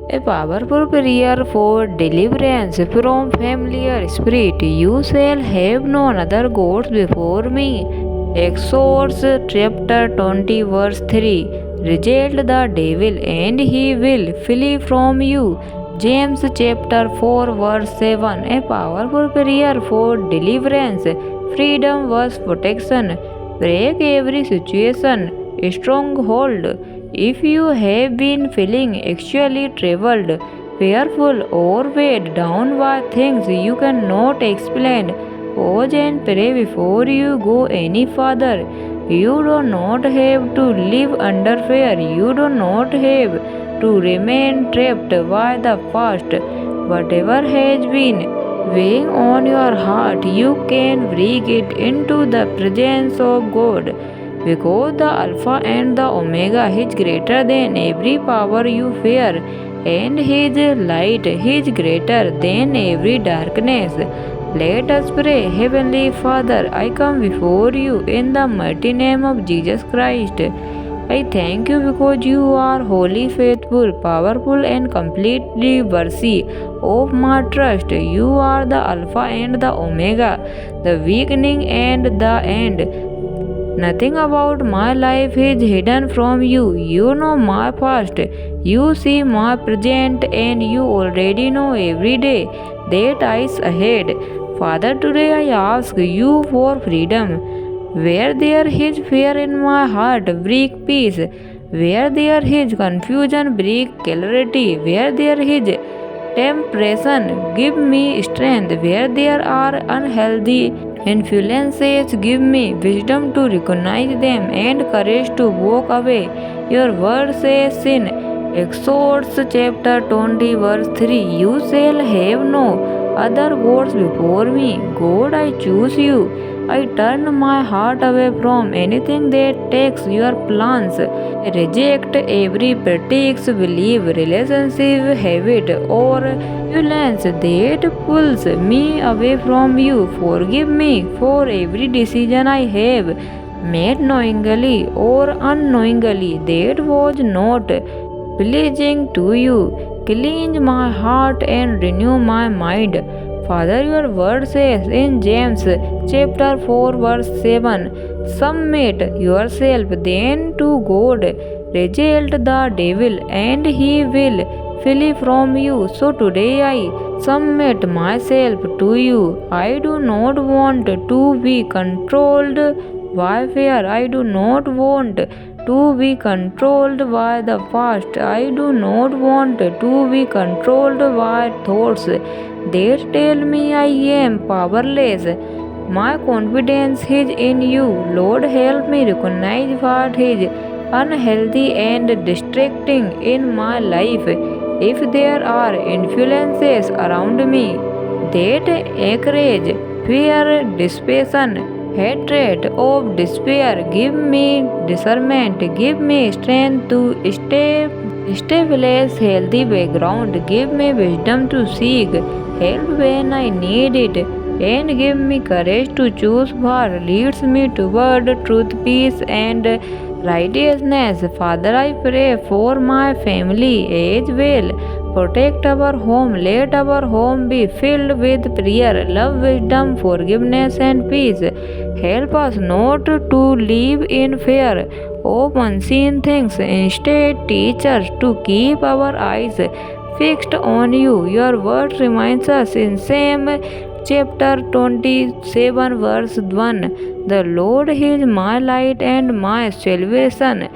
A powerful prayer for deliverance from familiar spirit. You shall have no other gods before me. Exodus chapter 20 verse 3. Reject the devil and he will flee from you. James chapter 4 verse 7. A powerful prayer for deliverance, freedom versus protection. Break every situation, stronghold. If you have been feeling actually troubled, fearful, or weighed down by things you cannot explain, pause and pray before you go any further. You do not have to live under fear. You do not have to remain trapped by the past. Whatever has been weighing on your heart, you can bring it into the presence of God. Because the Alpha and the Omega is greater than every power you fear, and His light is greater than every darkness. Let us pray. Heavenly Father, I come before you in the mighty name of Jesus Christ. I thank you because you are holy, faithful, powerful, and completely worthy of my trust. You are the Alpha and the Omega, the beginning and the end. Nothing about my life is hidden from you. You know my past. You see my present, and you already know every day that lies ahead. Father, today I ask you for freedom. Where there is fear in my heart, bring peace. Where there is confusion, bring clarity. Where there is temptation, give me strength. Where there are unhealthy influences, give me wisdom to recognize them and courage to walk away. Your word says in Exodus chapter 20 verse 3, you shall have no other gods before me. God, I choose you. I turn my heart away from anything that takes your plans. I reject every practice, belief, relationship, habit, or violence that pulls me away from you. Forgive me for every decision I have made knowingly or unknowingly that was not pleasing to you. Cleanse my heart and renew my mind. Father, your word says in James chapter 4 verse 7, submit yourself then to God, resist the devil and he will flee from you. So today I submit myself to you. I do not want to be controlled by fear. I do not want to be controlled by the past. I do not want to be controlled by thoughts that tell me I am powerless. My confidence is in you. Lord, help me recognize what is unhealthy and distracting in my life. If there are influences around me that encourage fear, despair, hatred, of despair, give me discernment, give me strength to establish healthy background, give me wisdom to seek help when I need it, and give me courage to choose what leads me toward truth, peace, and righteousness. Father, I pray for my family as well. Protect our home. Let our home be filled with prayer, love, wisdom, forgiveness, and peace. Help us not to live in fear of unseen things. Instead, teach us to keep our eyes fixed on you. Your word reminds us in Psalm chapter 27 verse 1, the Lord is my light and my salvation.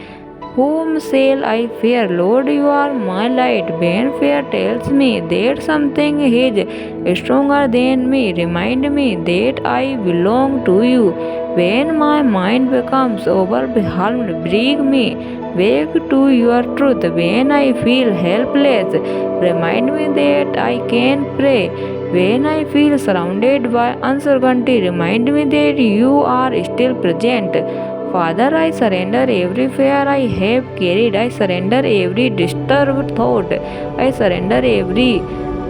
Whom shall I fear? Lord, you are my light. When fear tells me that something is stronger than me, remind me that I belong to you. When my mind becomes overwhelmed, bring me back to your truth. When I feel helpless, remind me that I can pray. When I feel surrounded by uncertainty, remind me that you are still present. Father, I surrender every fear I have carried. I surrender every disturbed thought. I surrender every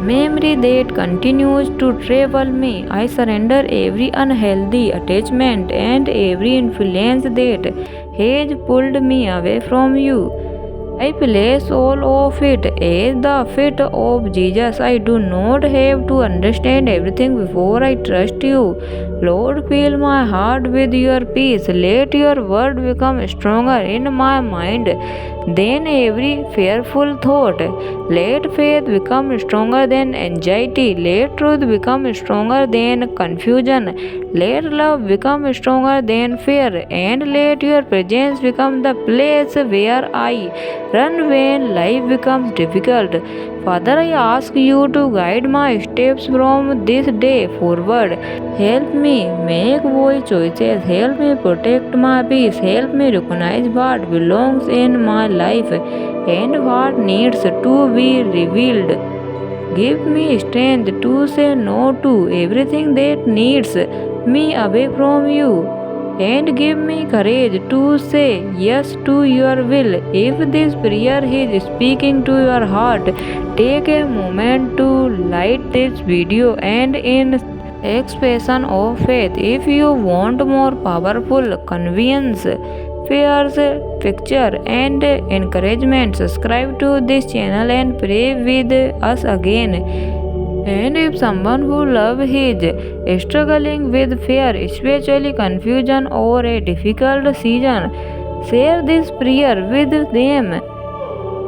memory that continues to trouble me. I surrender every unhealthy attachment and every influence that has pulled me away from you. I place all of it at the feet of Jesus. I do not have to understand everything before I trust you. Lord, fill my heart with your peace. Let your word become stronger in my mind than every fearful thought. Let faith become stronger than anxiety. Let truth become stronger than confusion. Let love become stronger than fear. And let your presence become the place where I run when life becomes difficult. Father, I ask you to guide my steps from this day forward. Help me make wise choices. Help me protect my peace. Help me recognize what belongs in my life and what needs to be revealed. Give me strength to say no to everything that needs me away from you. And give me courage to say yes to your will. If this prayer is speaking to your heart, take a moment to like this video and in expression of faith. If you want more powerful convenience, prayers, picture and encouragement, subscribe to this channel and pray with us again. And if someone who loves is struggling with fear, especially confusion or a difficult season, share this prayer with them.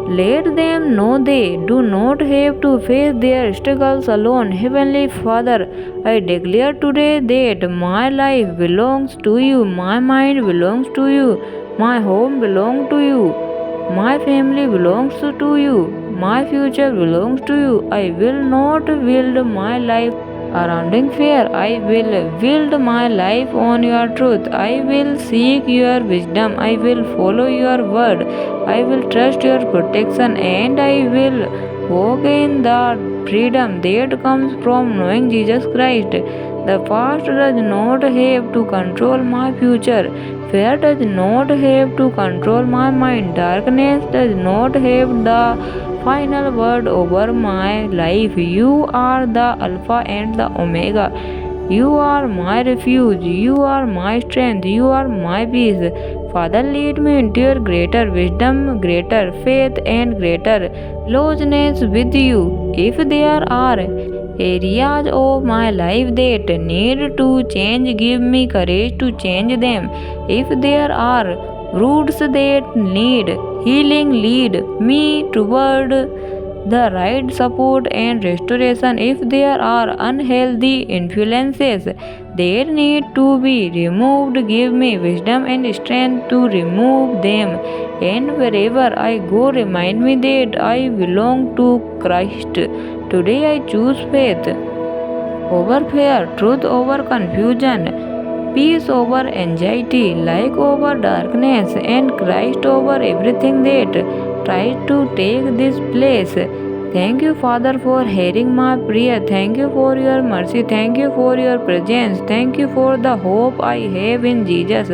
Let them know they do not have to face their struggles alone. Heavenly Father, I declare today that my life belongs to you, my mind belongs to you, my home belongs to you, my family belongs to you, my future belongs to you. I will not build my life surrounding fear. I will build my life on your truth. I will seek your wisdom. I will follow your word. I will trust your protection and I will walk in the freedom that comes from knowing Jesus Christ. The past does not have to control my future. Fear does not have to control my mind. Darkness does not have the final word over my life. You are the Alpha and the Omega. You are my refuge. You are my strength. You are my peace. Father, lead me into your greater wisdom, greater faith, and greater closeness with you. If there are areas of my life that need to change, give me courage to change them. If there are roots that need healing, lead me toward the right support and restoration. If there are unhealthy influences that need to be removed, give me wisdom and strength to remove them. And wherever I go, remind me that I belong to Christ. Today I choose faith over fear, truth over confusion, peace over anxiety, light over darkness, and Christ over everything that tries to take this place. Thank you, Father, for hearing my prayer. Thank you for your mercy. Thank you for your presence. Thank you for the hope I have in Jesus.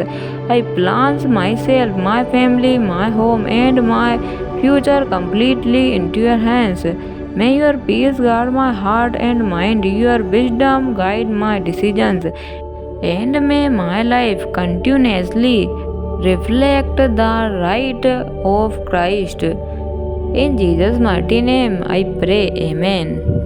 I plant myself, my family, my home, and my future completely into your hands. May your peace guard my heart and mind, your wisdom guide my decisions, and may my life continuously reflect the light of Christ. In Jesus' mighty name I pray, Amen.